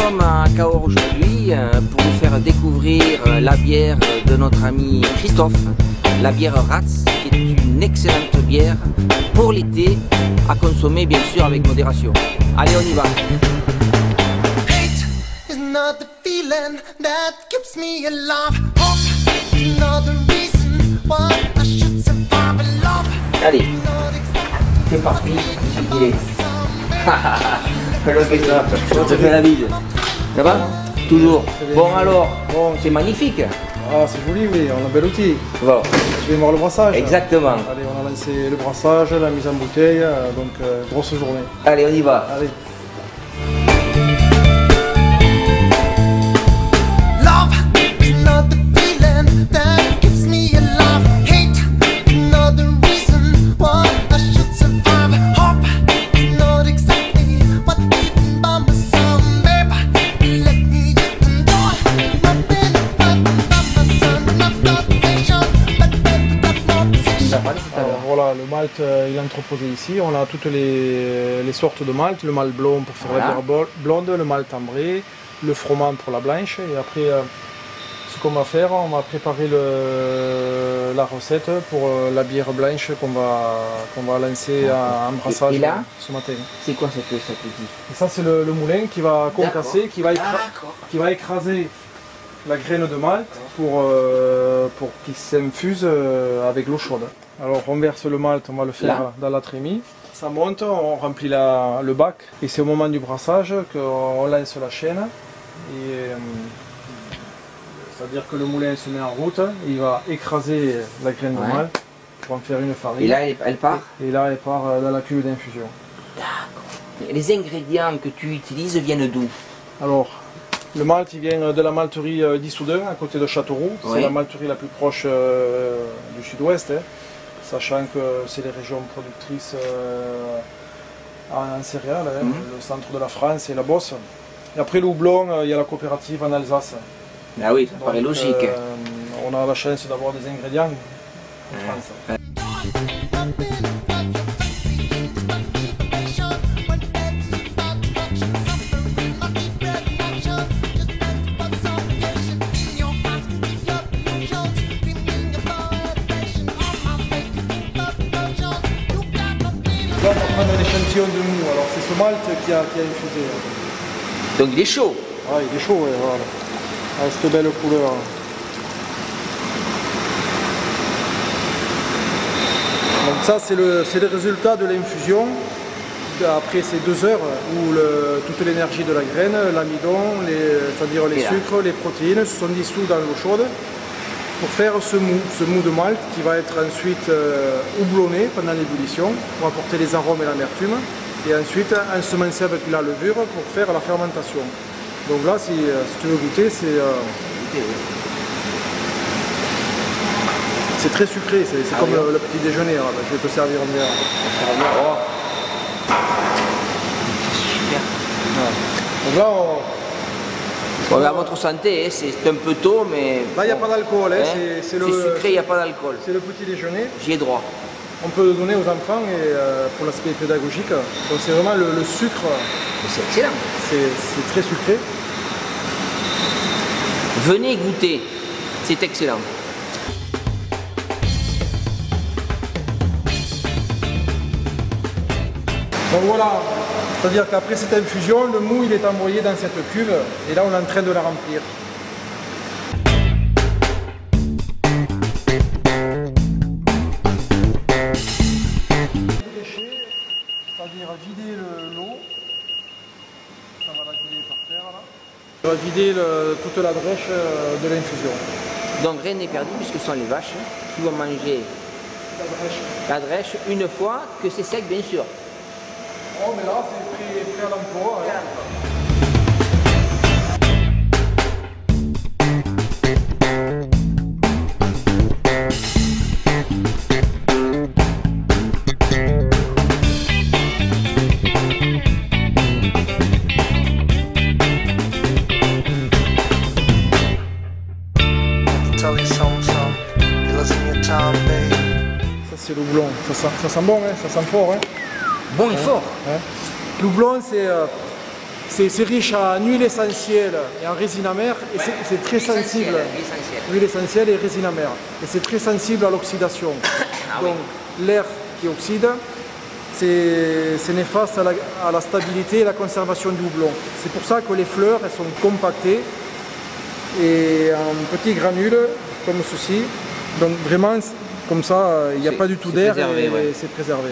sommes à Cahors aujourd'hui pour vous faire découvrir la bière de notre ami Christophe, la bière Ratz, qui est une excellente bière pour l'été, à consommer bien sûr avec modération. Allez, on y va. Allez, c'est parti, il est. On te fait la bise. Ça va? Toujours. Bon alors, bon, c'est magnifique. Ah, c'est joli, oui, on a un bel outil. Bon. Je vais voir le brassage. Exactement. Allez, on a lancé le brassage, la mise en bouteille, donc grosse journée. Allez, on y va. Allez. Alors voilà, le malt il est entreposé ici. On a toutes les sortes de malt, le malt blond pour faire la bière blonde, le malt ambré, le froment pour la blanche. Et après, ce qu'on va faire, on va préparer la recette pour la bière blanche qu'on va lancer en brassage ce matin. C'est quoi cette outil? Et ça c'est le moulin qui va concasser, qui va écraser la graine de malt pour qu'il s'infuse avec l'eau chaude. Alors on verse le malt, on va le faire dans la trémie. Ça monte, on remplit le bac et c'est au moment du brassage qu'on lance la chaîne. C'est-à-dire que le moulin se met en route, il va écraser la graine de malt pour en faire une farine. Et là elle part? Et là elle part dans la cuve d'infusion. D'accord. Les ingrédients que tu utilises viennent d'où? Alors, le malt il vient de la malterie d'Issoudun à côté de Châteauroux. C'est la malterie la plus proche du sud-ouest, sachant que c'est les régions productrices en céréales, le centre de la France et la Beauce. Et après le houblon, il y a la coopérative en Alsace. Ah oui, ça paraît logique. On a la chance d'avoir des ingrédients en France. Là, on va prendre un échantillon de mou, alors c'est ce malt qui a infusé. Donc il est chaud? Ah, il est chaud, ouais, voilà. Avec cette belle couleur. Donc ça, c'est le résultat de l'infusion. Après ces 2 heures où toute l'énergie de la graine, l'amidon, c'est-à-dire les sucres, les protéines, se sont dissous dans l'eau chaude pour faire ce mou de malt qui va être ensuite houblonné pendant l'ébullition pour apporter les arômes et l'amertume et ensuite ensemencé avec la levure pour faire la fermentation. Donc là, si tu veux goûter, c'est très sucré, c'est comme le petit déjeuner. Là. Je vais te servir un verre. Donc là, à votre santé, c'est un peu tôt, mais... Là, il n'y a pas d'alcool. C'est sucré, il n'y a pas d'alcool. C'est le petit déjeuner. J'y ai droit. On peut le donner aux enfants et, pour l'aspect pédagogique. Donc c'est vraiment le sucre. C'est excellent. C'est très sucré. Venez goûter, c'est excellent. Donc voilà, c'est-à-dire qu'après cette infusion, le mou il est envoyé dans cette cuve et là on est en train de la remplir. C'est-à-dire vider l'eau, ça va la vider par terre là. On va vider toute la drèche de l'infusion. Donc rien n'est perdu puisque ce sont les vaches qui vont manger la drèche une fois que c'est sec bien sûr. Oh mais là c'est prêt à l'emploi. Ça c'est le houblon, ça sent bon, hein, ça sent fort. Hein. Bon et fort. Ouais. Le houblon c'est c'est riche en huile essentielle et en résine amère, et c'est très sensible. Huile essentielle et résine amère. Et c'est très sensible à l'oxydation. Donc l'air qui oxyde, c'est néfaste à la stabilité et la conservation du houblon. C'est pour ça que les fleurs, elles sont compactées et en petits granules comme ceci. Donc vraiment, comme ça, il n'y a pas du tout d'air et c'est préservé.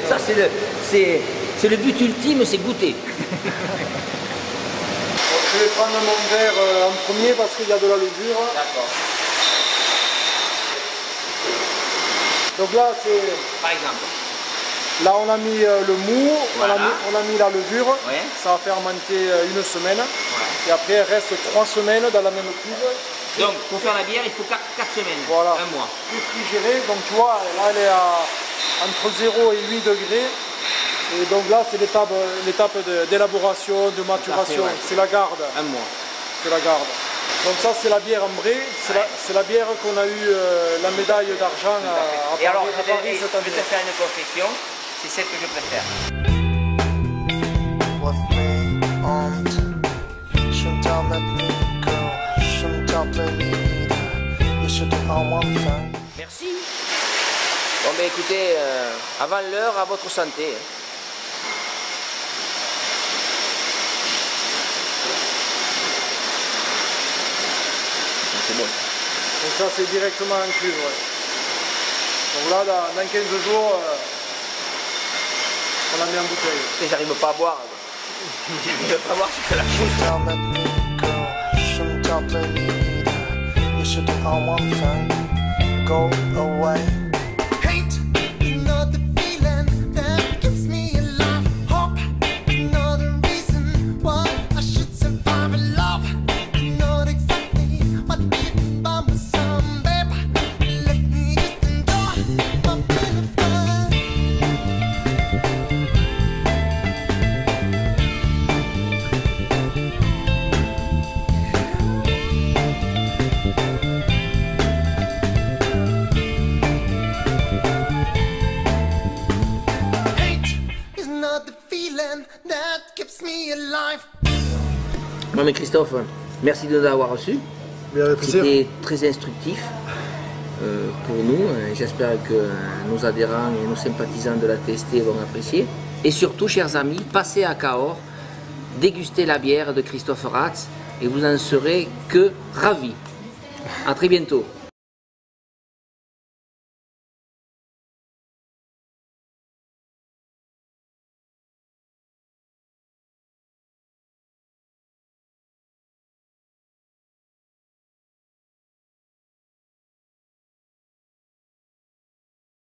Ça c'est le but ultime, c'est goûter. Je vais prendre mon verre en premier parce qu'il y a de la levure. D'accord. Donc là, c'est... Par exemple. Là, on a mis le mou, Voilà. on a mis la levure. Ouais. Ça va fermenter une semaine. Ouais. Et après, il reste 3 semaines dans la même cuve. Donc, pour faire la bière, il faut 4 semaines, Voilà. un mois. Réfrigérée. Donc, tu vois, là, elle est entre 0 et 8 degrés. Et donc là, c'est l'étape d'élaboration, de maturation. Ouais. C'est la garde. Un mois. C'est la garde. Donc ça, c'est la bière ambrée. C'est la bière qu'on a eu la médaille d'argent à Et alors, Paris cette je année. vais te faire une confession, c'est celle que je préfère. Merci. Bon ben écoutez, avant l'heure, à votre santé. C'est bon. Donc ça, c'est directement en cuve. Ouais. Donc là, dans 15 jours, on la met en bouteille. Et j'arrive pas à boire. J'arrive pas à boire, je fais la chose. Bon mais Christophe, merci de nous avoir reçus. C'était très instructif pour nous. J'espère que nos adhérents et nos sympathisants de la TST vont apprécier. Et surtout, chers amis, passez à Cahors, dégustez la bière de Christophe Ratz et vous en serez que ravis. À très bientôt.